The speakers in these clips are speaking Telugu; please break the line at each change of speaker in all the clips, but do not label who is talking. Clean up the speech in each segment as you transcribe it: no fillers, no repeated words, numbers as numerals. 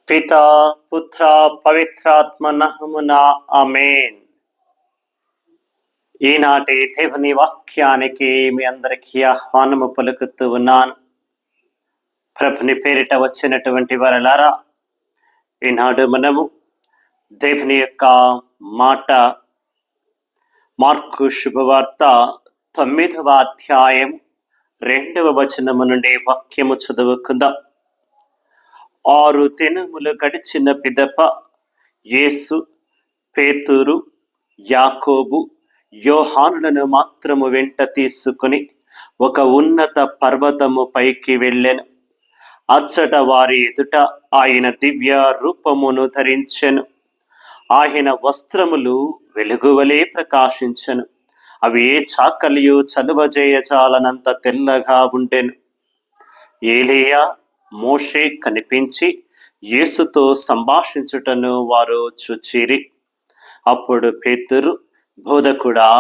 పితా పుత్ర పవిత్రాత్మ నామమున ఆమేన్. ఈనాటి దేవుని వాక్యానికి మీ అందరికీ ఆహ్వానము పలుకుతూ ఉన్నాను. ప్రభుని పేరిట వచ్చినటువంటి వారలారా, ఈనాడు మనము దేవుని యొక్క మాట మార్కు శుభవార్త 9వ అధ్యాయం 2వ వచనము నుండి వాక్యము చదువుకుందాం. 6 దినములు గడిచిన పిదప యేసు పేతురు, యాకోబు, యోహానులను మాత్రము వెంట తీసుకుని ఒక ఉన్నత పర్వతము పైకి వెళ్ళెను. అచ్చట వారి ఎదుట ఆయన దివ్య రూపమును ధరించెను. ఆయన వస్త్రములు వెలుగువలే ప్రకాశించెను. అవి ఏ చాకలియు చలువజేయజాలనంత తెల్లగా ఉండెను. ఏలియా, మోషే కనిపించి యేసుతో సంభాషించుటను వారు చూచిరి. అప్పుడు పేతురు, బోధకుడా,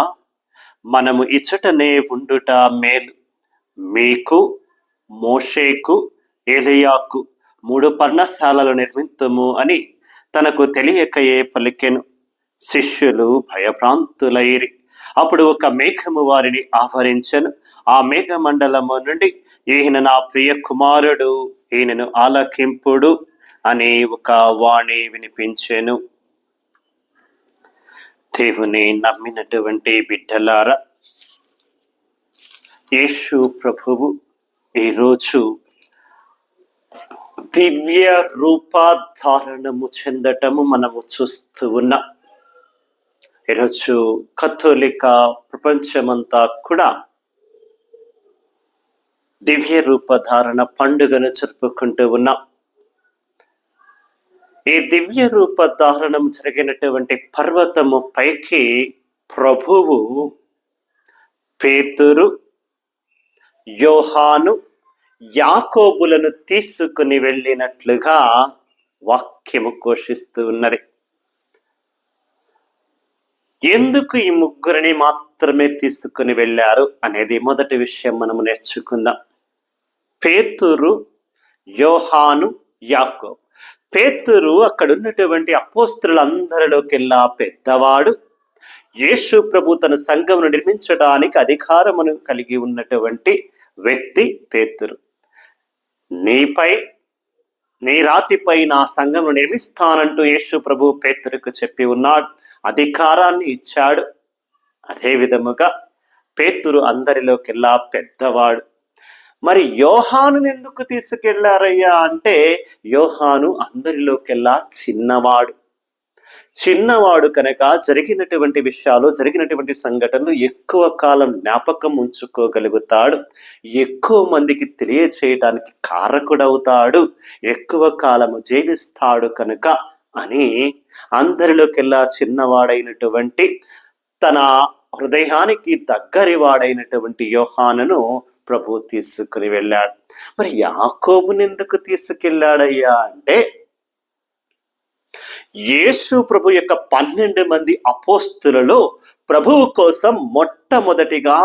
మనము ఇచ్చటనే ఉండుట మేలు. మీకు, మోషేకు, ఏలియాకు 3 పర్ణశాలలు నిర్మింతుము అని తనకు తెలియకయే పలికెను. శిష్యులు భయభ్రాంతులైరి. అప్పుడు ఒక మేఘము వారిని ఆవరించెను. ఆ మేఘమండలము నుండి, ఈయన నా ప్రియ కుమారుడు, ఈయనను ఆలకింపుడు అని ఒక వాణి వినిపించెను. దేవుని నమ్మినటువంటి బిడ్డలారా, యేసు ప్రభువు ఈరోజు దివ్య రూపాధారణము చెందటము మనము చూస్తూ ఉన్నాం. ఈరోజు కథోలిక ప్రపంచమంతా కూడా దివ్య రూపధారణ పండుగను జరుపుకుంటూ ఉన్నాం. ఈ దివ్య రూపధారణం జరిగినటువంటి పర్వతము పైకి ప్రభువు పేతురు, యోహాను, యాకోబులను తీసుకుని వెళ్ళినట్లుగా వాక్యము ఘోషిస్తూ ఉన్నది. ఎందుకు ఈ ముగ్గురిని మాత్రమే తీసుకుని వెళ్ళారు అనేది మొదటి విషయం మనము నేర్చుకుందాం. పేతురు, యోహాను, యాకోబు. పేతురు అక్కడ ఉన్నటువంటి అపోస్తలులందరిలోకెల్లా పెద్దవాడు. యేసు ప్రభు తన సంఘమును నిర్మించడానికి అధికారమును కలిగి ఉన్నటువంటి వ్యక్తి పేతురు. నీ రాతిపై నా సంఘమును నిర్మిస్తానంటూ యేసు ప్రభు పేతురుకు చెప్పి ఉన్నాడు. అధికారాన్ని ఇచ్చాడు. అదే విధముగా పేతురు అందరిలోకెల్లా పెద్దవాడు. మరి యోహాను ఎందుకు తీసుకెళ్లారయ్యా అంటే, యోహాను అందరిలోకెల్లా చిన్నవాడు కనుక జరిగినటువంటి విషయాలు, జరిగినటువంటి సంఘటనలు ఎక్కువ కాలం జ్ఞాపకం ఉంచుకోగలుగుతాడు. ఎక్కువ మందికి తెలియచేయడానికి కారకుడవుతాడు. ఎక్కువ కాలము జీవిస్తాడు కనుక అని అందరిలోకెల్లా చిన్నవాడైనటువంటి, తన హృదయానికి దగ్గరి వాడైనటువంటి యోహానును ప్రభు తీసుకుని వెళ్ళాడు. మరి యాకోబుని ఎందుకు తీసుకెళ్ళాడయ్యా అంటే, యేసు ప్రభు యొక్క 12 మంది అపోస్తులలో ప్రభువు కోసం మొట్టమొదటిగా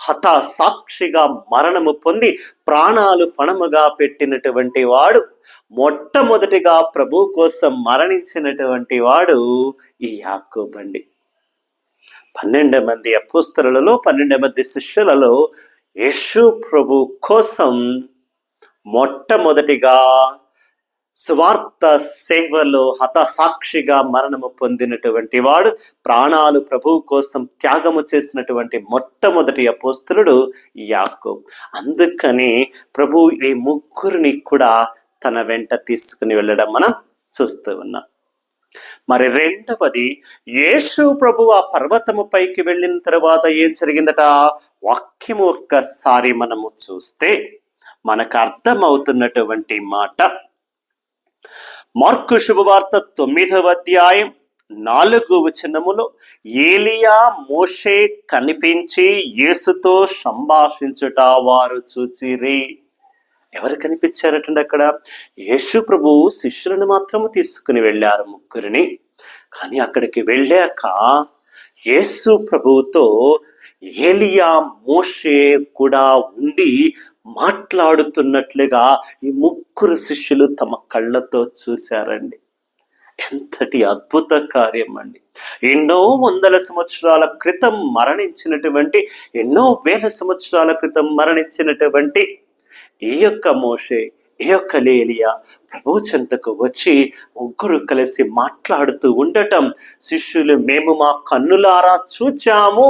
హతసాక్షిగా మరణము పొంది ప్రాణాలు పణముగా పెట్టినటువంటి వాడు, మొట్టమొదటిగా ప్రభు కోసం మరణించినటువంటి వాడు ఈ యాకోబండి. 12 మంది అపోస్తలులలో, 12 మంది శిష్యులలో యేసు ప్రభు కోసం మొట్టమొదటిగా స్వార్థ సేవలో హతసాక్షిగా మరణము పొందినటువంటి వాడు, ప్రాణాలు ప్రభువు కోసం త్యాగము చేసినటువంటి మొట్టమొదటి అపోస్తలుడు యాకోబు. అందుకని ప్రభు ఈ ముగ్గురిని కూడా తన వెంట తీసుకుని వెళ్ళడం మనం చూస్తూ ఉన్నాం. మరి రెండవది, యేసు ప్రభు ఆ పర్వతము పైకి వెళ్ళిన తర్వాత ఏం జరిగిందట? వాక్యము ఒక్కసారి మనము చూస్తే మనకు అర్థమవుతున్నటువంటి మాట, మార్కు శుభవార్త 9వ అధ్యాయం 4వ వచనములో, ఏలియా, మోషే కనిపించి యేసుతో సంభాషించుట వారు చూచిరి. ఎవరు కనిపించారటండి అక్కడ? యేసు ప్రభు శిష్యులను మాత్రము తీసుకుని వెళ్ళారు, ముగ్గురిని. కానీ అక్కడికి వెళ్ళాక యేసు ప్రభువుతో ఏలియా మోషే కూడా ఉండి మాట్లాడుతున్నట్లుగా ఈ ముగ్గురు శిష్యులు తమ కళ్ళతో చూశారండి. ఎంతటి అద్భుత కార్యం అండి. ఎన్నో వందల సంవత్సరాల క్రితం మరణించినటువంటి, ఎన్నో వేల సంవత్సరాల క్రితం మరణించినటువంటి ఈ యొక్క మోషే, ఈ యొక్క ఏలియా ప్రభు చెంతకు వచ్చి ముగ్గురు కలిసి మాట్లాడుతూ ఉండటం శిష్యులు మేము మా కన్నులారా చూచాము.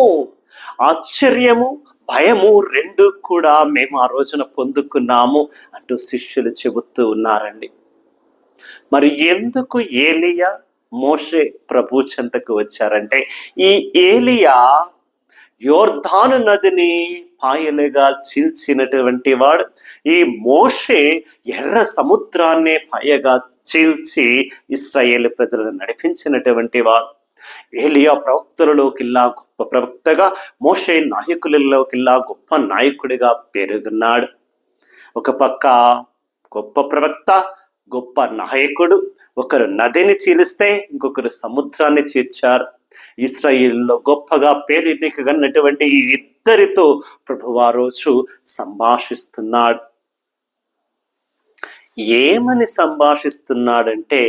ఆశ్చర్యము, భయము రెండు కూడా మేము ఆ రోజున పొందుకున్నాము అంటూ శిష్యులు చెబుతూ ఉన్నారండి. మరి ఎందుకు ఏలియా మోషే ప్రభు చెంతకు వచ్చారంటే, ఈ ఏలియా యోర్దాను నదిని పాయలుగా చీల్చినటువంటి వాడు. ఈ మోషే ఎర్ర సముద్రాన్ని పాయగా చీల్చి ఇశ్రాయేలు ప్రజలను నడిపించినటువంటి వాడు. ఏలియా ప్రవక్తలలోకిల్లా గొప్ప ప్రవక్తగా, మోషే నాయకులలోకిల్లా గొప్ప నాయకుడిగా పెరుగున్నాడు. ఒక పక్క గొప్ప ప్రవక్త, గొప్ప నాయకుడు. ఒకరు నదిని చీలిస్తే ఇంకొకరు సముద్రాన్ని చీల్చారు. ఇశ్రాయేలులో గొప్పగా పేరెన్నికగన్నటువంటి ఈ ఇద్దరితో ప్రభువు ఆ రోజు సంభాషిస్తున్నాడు. ఏమని సంభాషిస్తున్నాడంటే,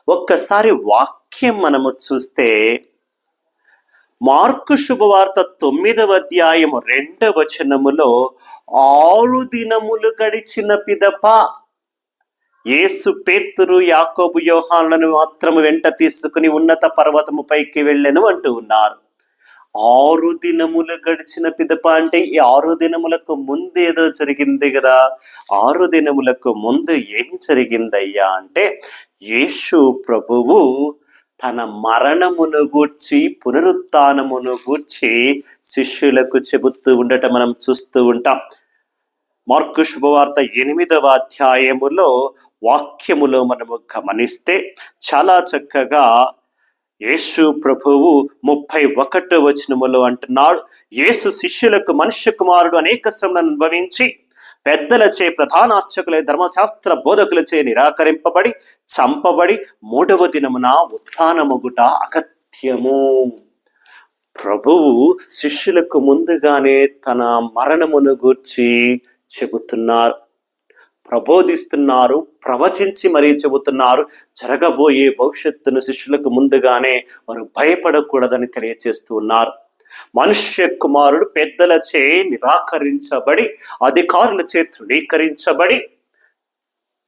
ఒక్కసారి వాక్యం మనము చూస్తే మార్కు శుభవార్త 9వ అధ్యాయము 2వ వచనములో 6 దినములు గడిచిన పిదప యేసు పేతురు, యాకోబు, యోహానులను మాత్రము వెంట తీసుకుని ఉన్నత పర్వతము పైకి వెళ్ళెను అంటూ ఉన్నారు. 6 దినములు గడిచిన పిదప అంటే ఈ 6 దినములకు ముందు ఏదో జరిగింది కదా. 6 దినములకు ముందు ఏం జరిగిందయ్యా అంటే, యేసు ప్రభువు తన మరణమును గూర్చి, పునరుత్థానమును గూర్చి శిష్యులకు చెబుతూ ఉండటం మనం చూస్తూ ఉంటాం. మార్కు శుభవార్త 8వ అధ్యాయములో వాక్యములో మనము గమనిస్తే చాలా చక్కగా యేసు ప్రభువు 31వ వచనములో అంటున్నాడు, యేసు శిష్యులకు మనుష్య కుమారుడు అనేక శ్రమలను అనుభవించి పెద్దలచే, ప్రధానార్చకులే, ధర్మశాస్త్ర బోధకులచే నిరాకరింపబడి చంపబడి 3వ దినమున ఉత్థానమగుట అగత్యము. ప్రభువు శిష్యులకు ముందుగానే తన మరణమును గూర్చి చెబుతున్నారు, ప్రబోధిస్తున్నారు, ప్రవచించి మరీ చెబుతున్నారు. జరగబోయే భవిష్యత్తును శిష్యులకు ముందుగానే వారు భయపడకూడదని తెలియచేస్తూ ఉన్నారు. మనుష్య కుమారుడు పెద్దలచే నిరాకరించబడి, అధికారులచే తృణీకరించబడి,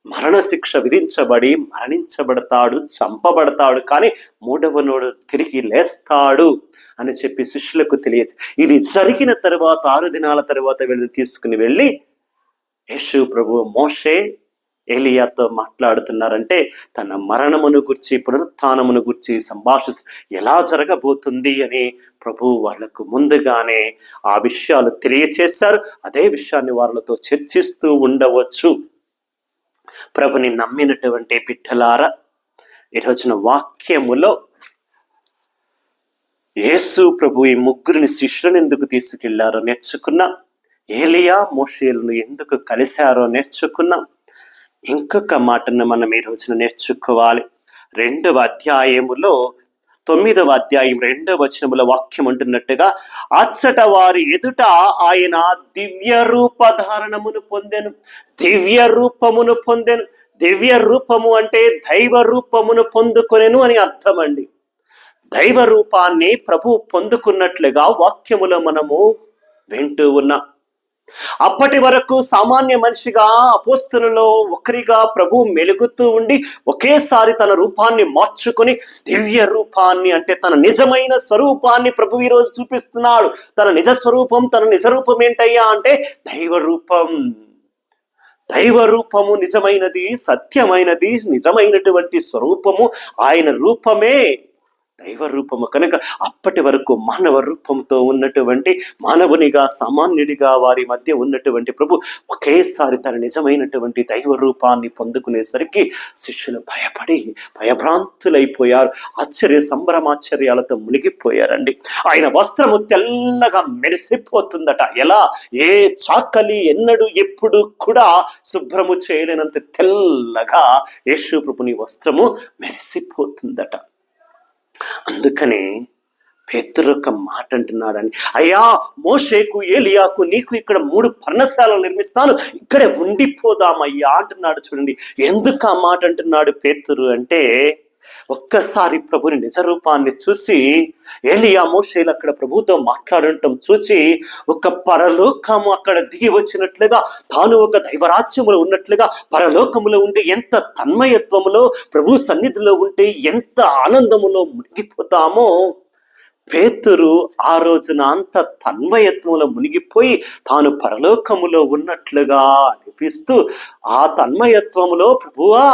మరణశిక్ష విధించబడి మరణించబడతాడు, చంపబడతాడు, కానీ 3వ నాడు తిరిగి లేస్తాడు అని చెప్పి శిష్యులకు తెలియచే, ఇది జరిగిన తర్వాత 6 దినాల తర్వాత వీళ్ళు తీసుకుని వెళ్ళి యేసు ప్రభు మోషే ఏలియాతో మాట్లాడుతున్నారంటే తన మరణమును గురించి, పునరుత్థానమును గురించి సంభాషిస్తూ ఎలా జరగబోతుంది అని ప్రభు వాళ్ళకు ముందుగానే ఆ విషయాలు తెలియచేశారు. అదే విషయాన్ని వాళ్ళతో చర్చిస్తూ ఉండవచ్చు. ప్రభుని నమ్మినటువంటి బిడ్డలారా, ఈరోజున వాక్యములో యేసు ప్రభు ఈ ముగ్గురిని శిష్యులను ఎందుకు తీసుకెళ్లారో నేర్చుకున్నాం. ఏలియా మోషేలను ఎందుకు కలిశారో నేర్చుకున్నాం. ఇంకొక మాటను మనం ఈ రోజున నేర్చుకోవాలి. 2వ అధ్యాయములో 9వ అధ్యాయం 2వ వచనముల వాక్యం అంటున్నట్టుగా, అచ్చట వారి ఎదుట ఆయన దివ్య రూపధారణమును పొందెను. దివ్య రూపమును పొందెను. దివ్య రూపము అంటే దైవ రూపమును పొందుకొనెను అని అర్థం అండి. దైవ రూపాన్ని ప్రభు పొందుకున్నట్లుగా వాక్యములో మనము వింటూ ఉన్నాం. అప్పటి వరకు సామాన్య మనిషిగా, అపోస్తలులో ఒకరిగా ప్రభు మెలుగుతూ ఉండి ఒకేసారి తన రూపాన్ని మార్చుకుని దివ్య రూపాన్ని అంటే తన నిజమైన స్వరూపాన్ని ప్రభు ఈరోజు చూపిస్తున్నాడు. తన నిజ స్వరూపం, తన నిజ రూపం ఏంటయ్యా అంటే దైవ రూపం. దైవ రూపము నిజమైనది, సత్యమైనది, నిజమైనటువంటి స్వరూపము ఆయన రూపమే దైవ రూపము. కనుక అప్పటి వరకు మానవ రూపంతో ఉన్నటువంటి, మానవునిగా, సామాన్యుడిగా వారి మధ్య ఉన్నటువంటి ప్రభు ఒకేసారి తన నిజమైనటువంటి దైవ రూపాన్ని పొందుకునేసరికి శిష్యులు భయపడి భయభ్రాంతులైపోయారు. ఆశ్చర్య సంభ్రమాశ్చర్యాలతో మునిగిపోయారండి. ఆయన వస్త్రము తెల్లగా మెరిసిపోతుందట. ఎలా? ఏ చాకలి ఎన్నడూ ఎప్పుడు కూడా శుభ్రము చేయలేనంత తెల్లగా యేసు ప్రభుని వస్త్రము మెరిసిపోతుందట. అందుకని పేతురు ఒక మాట అంటున్నాడని, అయ్యా మోషేకు ఏలియాకు నీకు ఇక్కడ 3 పర్ణశాలలు నిర్మిస్తాను, ఇక్కడే ఉండిపోదామయ్యా అంటున్నాడు. చూడండి ఎందుకు ఆ మాట అంటున్నాడు పేతురు అంటే, ఒక్కసారి ప్రభుని నిజ రూపాన్ని చూసి ఏలియా మోషేలు అక్కడ ప్రభుతో మాట్లాడటం చూసి ఒక పరలోకము అక్కడ దిగి వచ్చినట్లుగా, తాను ఒక దైవరాజ్యములో ఉన్నట్లుగా, పరలోకములో ఉంటే ఎంత తన్మయత్వములో, ప్రభు సన్నిధిలో ఉంటే ఎంత ఆనందములో మునిగిపోతామో, పేతురు ఆ రోజున అంత తన్మయత్వంలో మునిగిపోయి తాను పరలోకములో ఉన్నట్లుగా అనిపిస్తూ ఆ తన్మయత్వములో, ప్రభువా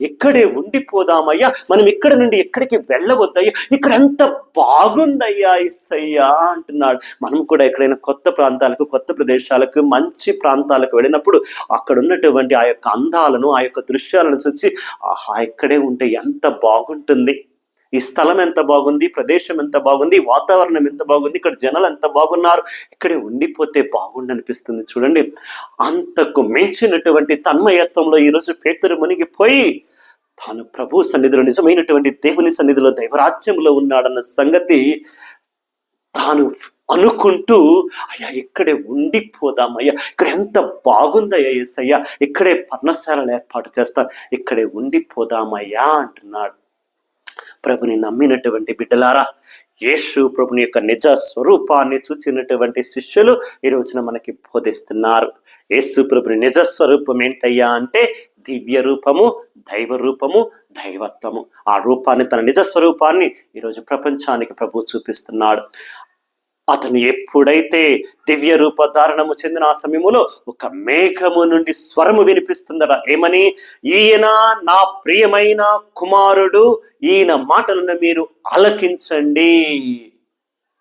ఇక్కడే ఉండిపోదామయ్యా, మనం ఇక్కడ నుండి ఎక్కడికి వెళ్ళవద్దయ్యా, ఇక్కడ ఎంత బాగుందయ్యా యేసయ్యా అంటున్నాడు. మనం కూడా ఎక్కడైనా కొత్త ప్రాంతాలకు, కొత్త ప్రదేశాలకు, మంచి ప్రాంతాలకు వెళ్ళినప్పుడు అక్కడ ఉన్నటువంటి ఆ యొక్క అందాలను, ఆ యొక్క దృశ్యాలను చూసి ఆహా ఇక్కడే ఉంటే ఎంత బాగుంటుంది, ఈ స్థలం ఎంత బాగుంది, ప్రదేశం ఎంత బాగుంది, వాతావరణం ఎంత బాగుంది, ఇక్కడ జనాలు ఎంత బాగున్నారు, ఇక్కడే ఉండిపోతే బాగుండు అనిపిస్తుంది. చూడండి అంతకు మించినటువంటి తన్మయత్వంలో ఈరోజు పేతురు మునిగిపోయి తాను ప్రభు సన్నిధిలో, నిజమైనటువంటి దేవుని సన్నిధిలో, దైవరాజ్యంలో ఉన్నాడన్న సంగతి తాను అనుకుంటూ, అయ్యా ఇక్కడే ఉండిపోదామయ్యా, ఇక్కడ ఎంత బాగుందయ్యా యేసయ్యా, ఇక్కడే పర్ణశాలను ఏర్పాటు చేస్తాను, ఇక్కడే ఉండిపోదామయ్యా అంటున్నాడు. ప్రభుని నమ్మినటువంటి బిడ్డలారా, యేసు ప్రభుని యొక్క నిజ స్వరూపాన్ని చూచినటువంటి శిష్యులు ఈ రోజున మనకి బోధిస్తున్నారు. యేసు ప్రభుని నిజ స్వరూపం ఏంటయ్యా అంటే దివ్య రూపము, దైవ రూపము, దైవత్వము. ఆ రూపాన్ని, తన నిజ స్వరూపాన్ని ఈరోజు ప్రపంచానికి ప్రభు చూపిస్తున్నాడు. అతను ఎప్పుడైతే దివ్య రూపధారణము చెందిన ఆ సమయములో ఒక మేఘము నుండి స్వరము వినిపిస్తుందట. ఏమని? ఈయన నా ప్రియమైన కుమారుడు, ఈయన మాటలను మీరు ఆలకించండి.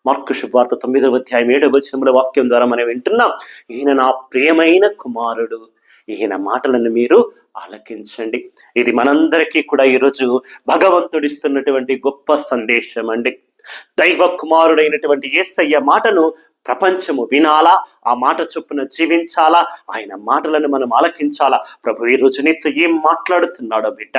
మార్కు శుభవార్త 9వ అధ్యాయం 7వ వచనముల వాక్యం ద్వారా మనం వింటున్నాం, ఈయన నా ప్రియమైన కుమారుడు, ఈయన మాటలను మీరు ఆలకించండి. ఇది మనందరికీ కూడా ఈరోజు భగవంతుడిస్తున్నటువంటి గొప్ప సందేశం అండి. దైవ కుమారుడైనటువంటి యేసయ్య మాటను ప్రపంచము వినాలా, ఆ మాట చొప్పున జీవించాలా, ఆయన మాటలను మనం ఆలకించాలా. ప్రభు ఈ రోజు నీతో ఏం మాట్లాడుతున్నాడో బిడ్డ,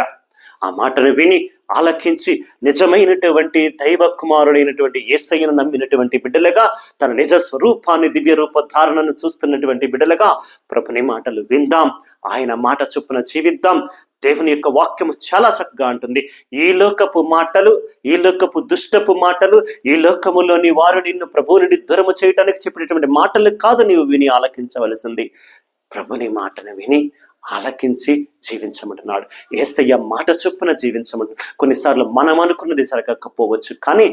ఆ మాటను విని ఆలకించి నిజమైనటువంటి దైవ కుమారుడైనటువంటి యేసయ్యను నమ్మినటువంటి బిడ్డలుగా, తన నిజ స్వరూపాన్ని, దివ్య రూప ధారణను చూస్తున్నటువంటి బిడ్డలుగా ప్రభుని మాటలు విందాం, ఆయన మాట చొప్పున జీవిద్దాం. దేవుని యొక్క వాక్యము చాలా చక్కగా అంటుంది, ఈ లోకపు మాటలు, ఈ లోకపు దుష్టపు మాటలు, ఈ లోకములోని వారు నిన్ను ప్రభువు నుండి దూరము చేయటానికి చెప్పినటువంటి మాటలు కాదు నీవు విని ఆలకించవలసింది. ప్రభుని మాటను విని ఆలకించి జీవించమంటున్నాడు. యేసయ్య మాట చొప్పున జీవించమంటున్నాడు. కొన్నిసార్లు మనం అనుకున్నది జరగకపోవచ్చు, కానీ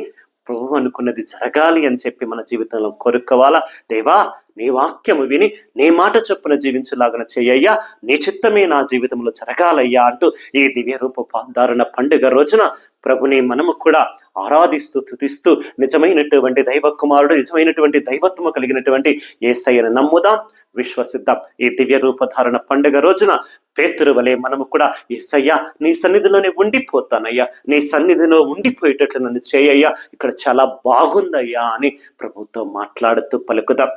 ప్రభు అనుకున్నది జరగాలి అని చెప్పి మన జీవితంలో కోరుకోవాలా. దేవా నీ వాక్యము విని నీ మాట చొప్పున జీవించలాగా చేయయ్యా, నీ చిత్తమే నా జీవితంలో జరగాలయ్యా అంటూ ఈ దివ్య రూపధారణ పండుగ రోజున ప్రభుని మనము కూడా ఆరాధిస్తూ స్తుతిస్తూ నిజమైనటువంటి దైవ కుమారుడు, నిజమైనటువంటి దైవత్వము కలిగినటువంటి యేసయ్యను నమ్ముదాం, విశ్వసిద్దాం. ఈ దివ్య రూపధారణ పండుగ రోజున పేతురు వలె మనము కూడా యేసయ్యా నీ సన్నిధిలోనే ఉండిపోతానయ్యా, నీ సన్నిధిలో ఉండిపోయేటట్లు నన్ను చేయయ్యా, ఇక్కడ చాలా బాగుందయ్యా అని ప్రభుతో మాట్లాడుతూ పలుకుదాం.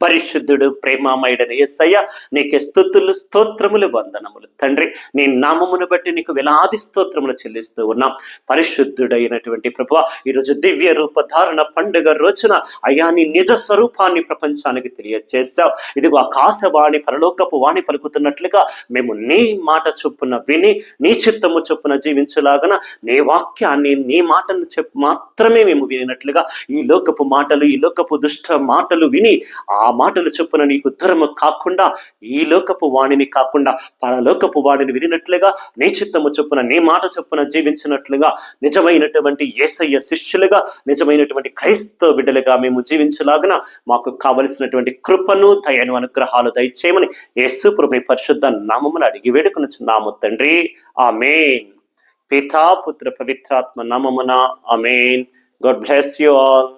పరిశుద్ధుడు ప్రేమామయుడైన యేసయ్య నీకే స్తుతులు, స్తోత్రములు, వందనములు తండ్రి. నీ నామమును బట్టి నీకు వేలాది స్తోత్రములు చెల్లిస్తూ ఉన్నాం. పరిశుద్ధుడైనటువంటి ప్రభువా, ఈరోజు దివ్య రూపధారణ పండుగ రోజున అయ్యా నీ నిజ స్వరూపాన్ని ప్రపంచానికి తెలియజేశావు. ఇదిగో ఆకాశవాణి, పరలోకపు వాణి పలుకుతున్నట్లుగా మేము నీ మాట చొప్పున విని, నీ చిత్తము చొప్పున జీవించలాగన నీ వాక్యాన్ని, నీ మాటను మాత్రమే మేము వినినట్లుగా, ఈ లోకపు మాటలు, ఈ లోకపు దుష్ట మాటలు విని ఆ మాటలు చొప్పున నీకు దూరము కాకుండా, ఈ లోకపు వాణిని కాకుండా పరలోకపు వాణిని వినినట్లుగా, నీ చిత్తము చొప్పున, నీ మాట చొప్పున జీవించినట్లుగా, నిజమైనటువంటి యేసయ్య శిష్యులుగా, నిజమైనటువంటి క్రైస్తవ బిడ్డలుగా మేము జీవించలాగున మాకు కావలసినటువంటి కృపను, దయను, అనుగ్రహాలు దయచేయమని యేసు ప్రభుని పరిశుద్ధ నామమున అడిగి వేడుకొనుచున్నాము తండ్రి. ఆమేన్. పితా పుత్ర పవిత్రాత్మ నామమున ఆమేన్. God bless you all.